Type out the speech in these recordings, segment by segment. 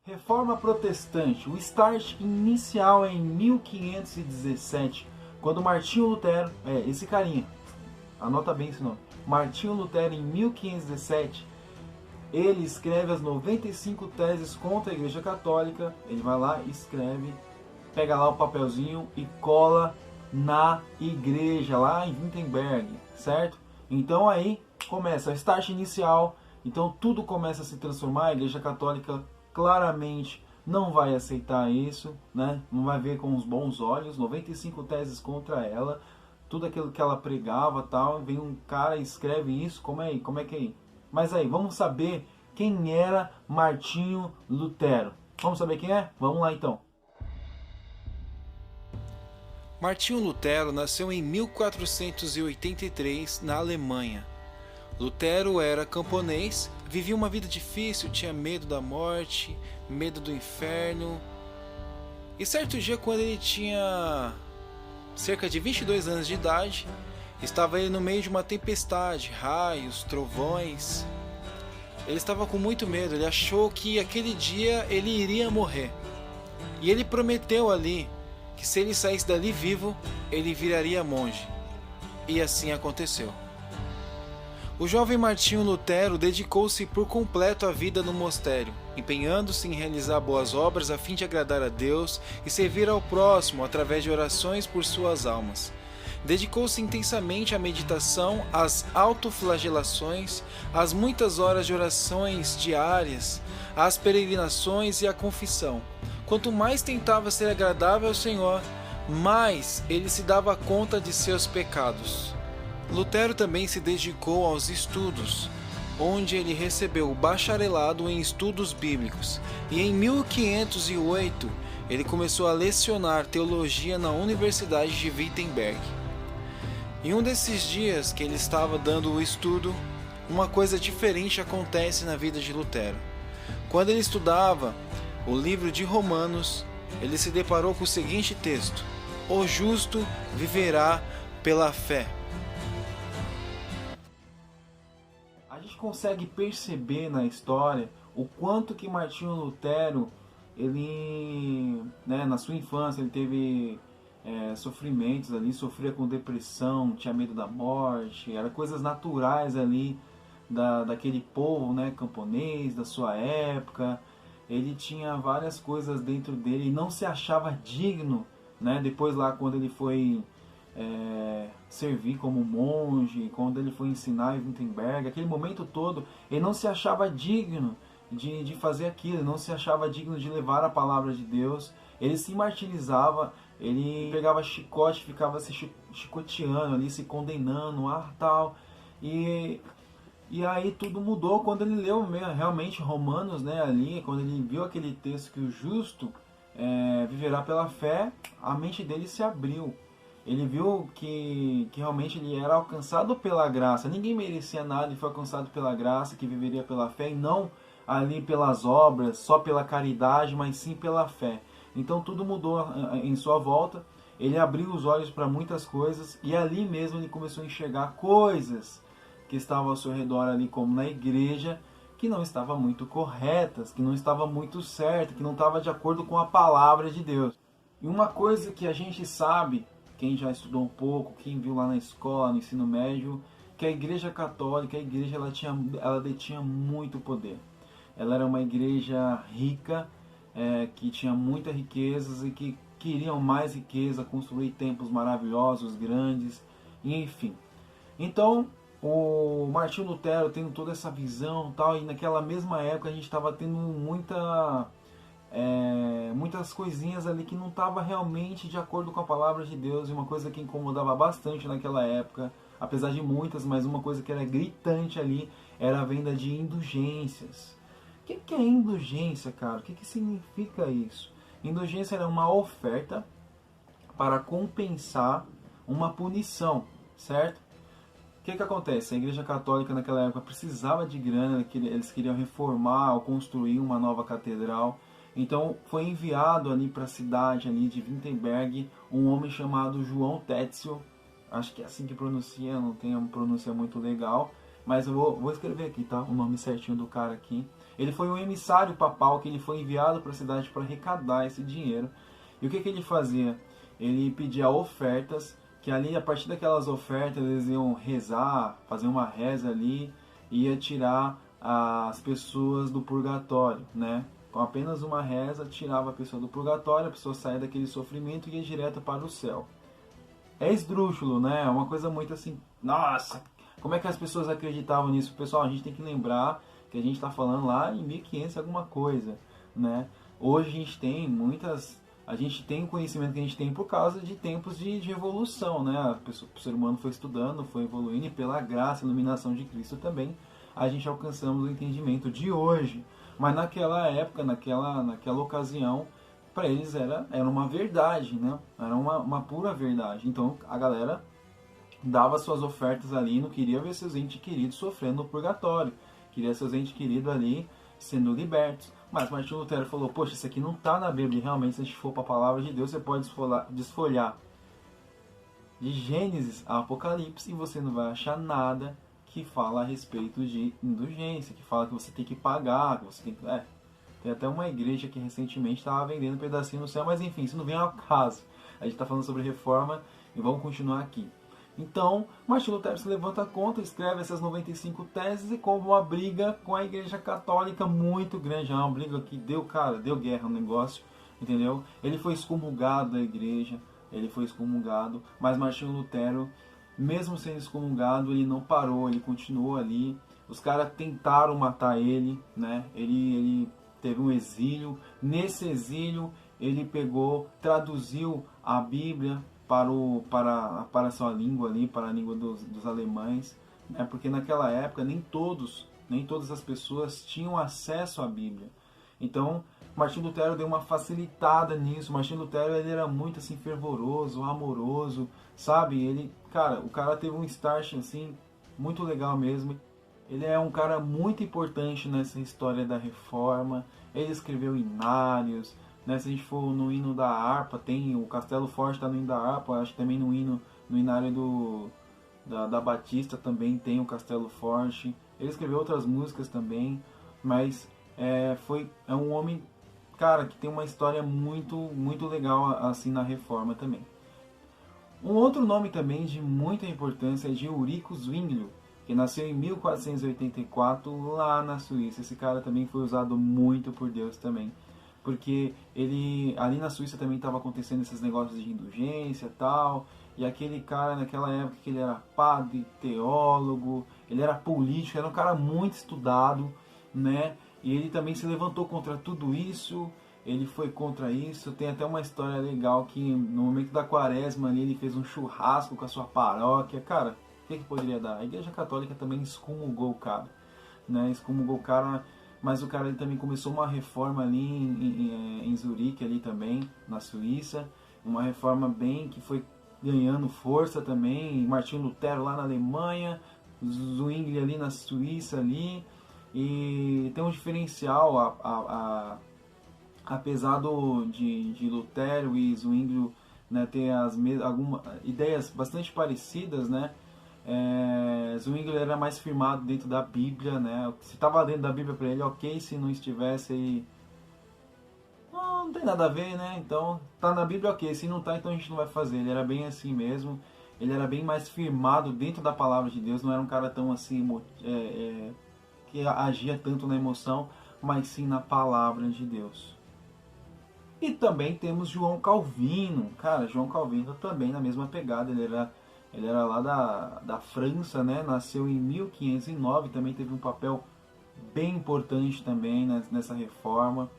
Reforma Protestante. O start inicial é em 1517, quando Martinho Lutero, esse carinha, anota bem esse nome, Martinho Lutero, em 1517, ele escreve as 95 teses contra a Igreja Católica. Ele vai lá, escreve, pega lá o papelzinho e cola na igreja, lá em Wittenberg, certo? Então aí começa o start inicial, então tudo começa a se transformar. A Igreja Católica claramente não vai aceitar isso, né? Não vai ver com os bons olhos, 95 teses contra ela, tudo aquilo que ela pregava, tal, vem um cara e escreve isso, como é que é aí? Mas aí, vamos saber quem era Martinho Lutero. Vamos saber quem é? Vamos lá então. Martinho Lutero nasceu em 1483 na Alemanha. Lutero era camponês, vivia uma vida difícil, tinha medo da morte, medo do inferno. E certo dia, quando ele tinha cerca de 22 anos de idade, estava ele no meio de uma tempestade, raios, trovões. Ele estava com muito medo, ele achou que aquele dia ele iria morrer. E ele prometeu ali que se ele saísse dali vivo, ele viraria monge. E assim aconteceu. O jovem Martinho Lutero dedicou-se por completo à vida no monastério, empenhando-se em realizar boas obras a fim de agradar a Deus e servir ao próximo através de orações por suas almas. Dedicou-se intensamente à meditação, às autoflagelações, às muitas horas de orações diárias, às peregrinações e à confissão. Quanto mais tentava ser agradável ao Senhor, mais ele se dava conta de seus pecados. Lutero também se dedicou aos estudos, onde ele recebeu o bacharelado em estudos bíblicos, e em 1508 ele começou a lecionar teologia na Universidade de Wittenberg. Em um desses dias que ele estava dando o estudo, uma coisa diferente acontece na vida de Lutero. Quando ele estudava o livro de Romanos, ele se deparou com o seguinte texto: "O justo viverá pela fé." A gente consegue perceber na história o quanto que Martinho Lutero, ele, né, na sua infância, ele teve sofrimentos ali, sofria com depressão, tinha medo da morte, eram coisas naturais ali daquele povo, né, camponês, da sua época. Ele tinha várias coisas dentro dele e não se achava digno, né? Depois lá, quando ele foi servir como monge, quando ele foi ensinar em Wittenberg, aquele momento todo, ele não se achava digno de fazer aquilo, ele não se achava digno de levar a palavra de Deus. Ele se martirizava, ele pegava chicote, ficava se chicoteando ali, se condenando, tal. E aí tudo mudou quando ele leu realmente Romanos, né, ali, quando ele viu aquele texto que o justo viverá pela fé, a mente dele se abriu. Ele viu que realmente ele era alcançado pela graça. Ninguém merecia nada e foi alcançado pela graça, que viveria pela fé e não ali pelas obras, só pela caridade, mas sim pela fé. Então tudo mudou em sua volta. Ele abriu os olhos para muitas coisas e ali mesmo ele começou a enxergar coisas que estavam ao seu redor ali, como na igreja, que não estavam muito corretas, que não estavam muito certas, que não estavam de acordo com a palavra de Deus. E uma coisa que a gente sabe, quem já estudou um pouco, quem viu lá na escola, no ensino médio, que a Igreja Católica, ela detinha muito poder. Ela era uma igreja rica, que tinha muitas riquezas e que queriam mais riqueza, construir templos maravilhosos, grandes, e enfim. Então, o Martinho Lutero tendo toda essa visão tal, e naquela mesma época a gente estava tendo muitas coisinhas ali que não estava realmente de acordo com a palavra de Deus, e uma coisa que incomodava bastante naquela época, apesar de muitas, mas uma coisa que era gritante ali era a venda de indulgências. O que é indulgência, cara? O que significa isso? Indulgência era uma oferta para compensar uma punição, certo? O que acontece? A Igreja Católica naquela época precisava de grana, eles queriam reformar ou construir uma nova catedral. Então foi enviado ali para a cidade ali de Wittenberg um homem chamado João Tetzel. Acho que é assim que pronuncia, não tem uma pronúncia muito legal, mas eu vou escrever aqui, tá? O nome certinho do cara aqui. Ele foi um emissário papal que ele foi enviado para a cidade para arrecadar esse dinheiro. E o que ele fazia? Ele pedia ofertas, que ali, a partir daquelas ofertas, eles iam rezar, fazer uma reza ali, e ia tirar as pessoas do purgatório, né? Com apenas uma reza, tirava a pessoa do purgatório, a pessoa saía daquele sofrimento e ia direto para o céu. É esdrúxulo, né? É uma coisa muito assim, nossa, como é que as pessoas acreditavam nisso? Pessoal, a gente tem que lembrar que a gente está falando lá em 1500 alguma coisa, né? Hoje a gente tem a gente tem o conhecimento que a gente tem por causa de tempos de evolução, né? O ser humano foi estudando, foi evoluindo, e pela graça e iluminação de Cristo também, a gente alcançamos o entendimento de hoje. Mas naquela época, naquela ocasião, para eles era uma verdade, né? Era uma pura verdade. Então a galera dava suas ofertas ali, não queria ver seus entes queridos sofrendo no purgatório, queria seus entes queridos ali sendo libertos. Mas Martinho Lutero falou, poxa, isso aqui não está na Bíblia, realmente, se a gente for para a palavra de Deus, você pode desfolhar de Gênesis a Apocalipse e você não vai achar nada que fala a respeito de indulgência, que fala que você tem que pagar, que você tem que... Tem até uma igreja que recentemente estava vendendo um pedacinho no céu, mas enfim, isso não vem ao caso. A gente está falando sobre reforma e vamos continuar aqui. Então, Martinho Lutero se levanta contra, escreve essas 95 teses e como uma briga com a Igreja Católica muito grande, uma briga que deu guerra no negócio, entendeu? Ele foi excomungado da igreja, mas Martinho Lutero, mesmo sendo excomungado, ele não parou, ele continuou ali. Os caras tentaram matar ele, né? Ele teve um exílio. Nesse exílio, ele traduziu a Bíblia para a sua língua ali, para a língua dos alemães, né? Porque naquela época nem todas as pessoas tinham acesso à Bíblia. Então, Martinho Lutero deu uma facilitada nisso. Martinho Lutero, ele era muito assim fervoroso, amoroso, sabe? O cara teve um start assim muito legal mesmo. Ele é um cara muito importante nessa história da reforma. Ele escreveu hinários, né? Se a gente for no hino da harpa, tem o Castelo Forte, está no hino da harpa. Acho que também no hinário da Batista também tem o Castelo Forte. Ele escreveu outras músicas também, mas é um homem, cara, que tem uma história muito, muito legal assim na reforma também. Um outro nome também de muita importância é de Eurico Zwinglio, que nasceu em 1484 lá na Suíça. Esse cara também foi usado muito por Deus também, porque ali na Suíça também estava acontecendo esses negócios de indulgência e tal, e aquele cara naquela época que ele era padre, teólogo, ele era político, era um cara muito estudado, né? E ele também se levantou contra tudo isso, ele foi contra isso. Tem até uma história legal que no momento da quaresma ali, ele fez um churrasco com a sua paróquia. Cara, o que poderia dar? A Igreja Católica também excomungou o cara, né? Excomungou o cara, mas o cara ele também começou uma reforma ali em Zurique ali também, na Suíça, uma reforma bem que foi ganhando força também. Martinho Lutero lá na Alemanha, Zwingli ali na Suíça ali, e tem um diferencial, apesar de Lutero e Zwingli, né, ter algumas ideias bastante parecidas, né? Zwingli era mais firmado dentro da Bíblia, né? Se estava dentro da Bíblia para ele, ok. Se não estivesse, aí não tem nada a ver, né? Então tá na Bíblia, ok. Se não tá, então a gente não vai fazer. Ele era bem assim mesmo. Ele era bem mais firmado dentro da palavra de Deus. Não era um cara tão assim que agia tanto na emoção, mas sim na palavra de Deus. E também temos João Calvino. Cara, João Calvino também na mesma pegada. Ele era lá da França, né? Nasceu em 1509, também teve um papel bem importante também nessa reforma.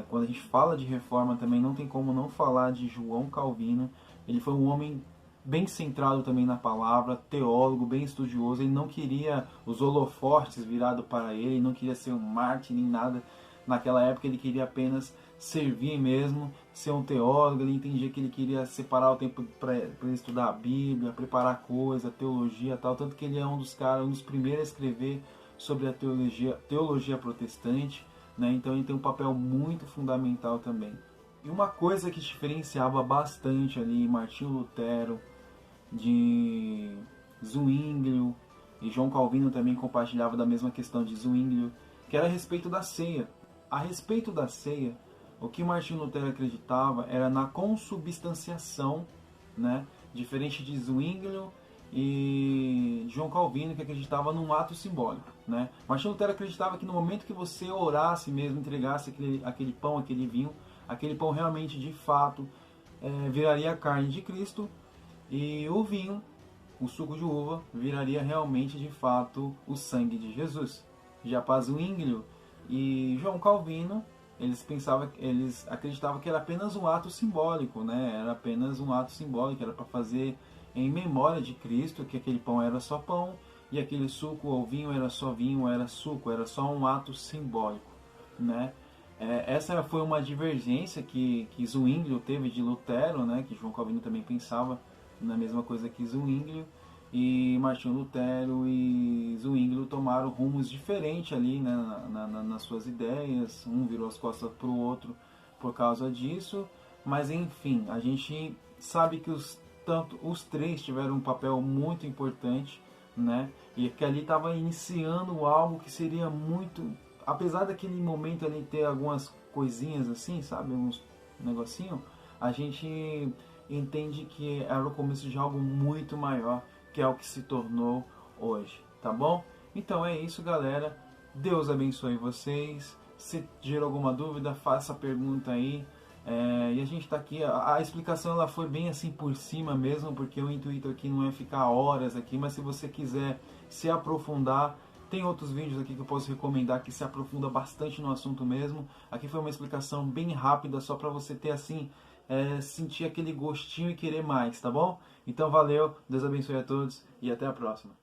Quando a gente fala de reforma também não tem como não falar de João Calvino. Ele foi um homem bem centrado também na palavra, teólogo, bem estudioso. Ele não queria os holofortes virados para ele, não queria ser um mártir nem nada. Naquela época ele queria apenas servir mesmo, ser um teólogo. Ele entendia que ele queria separar o tempo para estudar a Bíblia, preparar coisa, teologia e tal. Tanto que ele é um dos primeiros a escrever sobre a teologia protestante, né? Então ele tem um papel muito fundamental também. E uma coisa que diferenciava bastante ali Martinho Lutero, de Zwinglio, e João Calvino também compartilhava da mesma questão de Zwinglio, que era a respeito da ceia. A respeito da ceia, o que Martinho Lutero acreditava era na consubstanciação, né? Diferente de Zwinglio e João Calvino, que acreditava num ato simbólico, né? Martinho Lutero acreditava que no momento que você orasse mesmo, entregasse aquele pão, aquele vinho, aquele pão realmente, de fato, viraria a carne de Cristo, e o vinho, o suco de uva, viraria realmente, de fato, o sangue de Jesus. Já para Zwinglio e João Calvino, eles acreditavam que era apenas um ato simbólico, né? Era apenas um ato simbólico, era para fazer em memória de Cristo, que aquele pão era só pão e aquele suco ou vinho era só vinho, era suco, era só um ato simbólico, né? Essa foi uma divergência que Zwinglio teve de Lutero, né? Que João Calvino também pensava na mesma coisa que Zwinglio, e Martinho Lutero e Zwinglio tomaram rumos diferentes ali, né, nas suas ideias. Um virou as costas para o outro por causa disso, mas enfim, a gente sabe que os três tiveram um papel muito importante, né, e que ali estava iniciando algo que seria muito, apesar daquele momento ali ter algumas coisinhas assim, sabe, uns negocinho, a gente entende que era o começo de algo muito maior, que é o que se tornou hoje, tá bom? Então é isso, galera. Deus abençoe vocês. Se gerou alguma dúvida, faça a pergunta aí. E a gente tá aqui, a explicação ela foi bem assim por cima mesmo, porque o intuito aqui não é ficar horas aqui, mas se você quiser se aprofundar, tem outros vídeos aqui que eu posso recomendar que se aprofunda bastante no assunto mesmo. Aqui foi uma explicação bem rápida, só para você ter assim, sentir aquele gostinho e querer mais, tá bom? Então valeu, Deus abençoe a todos e até a próxima.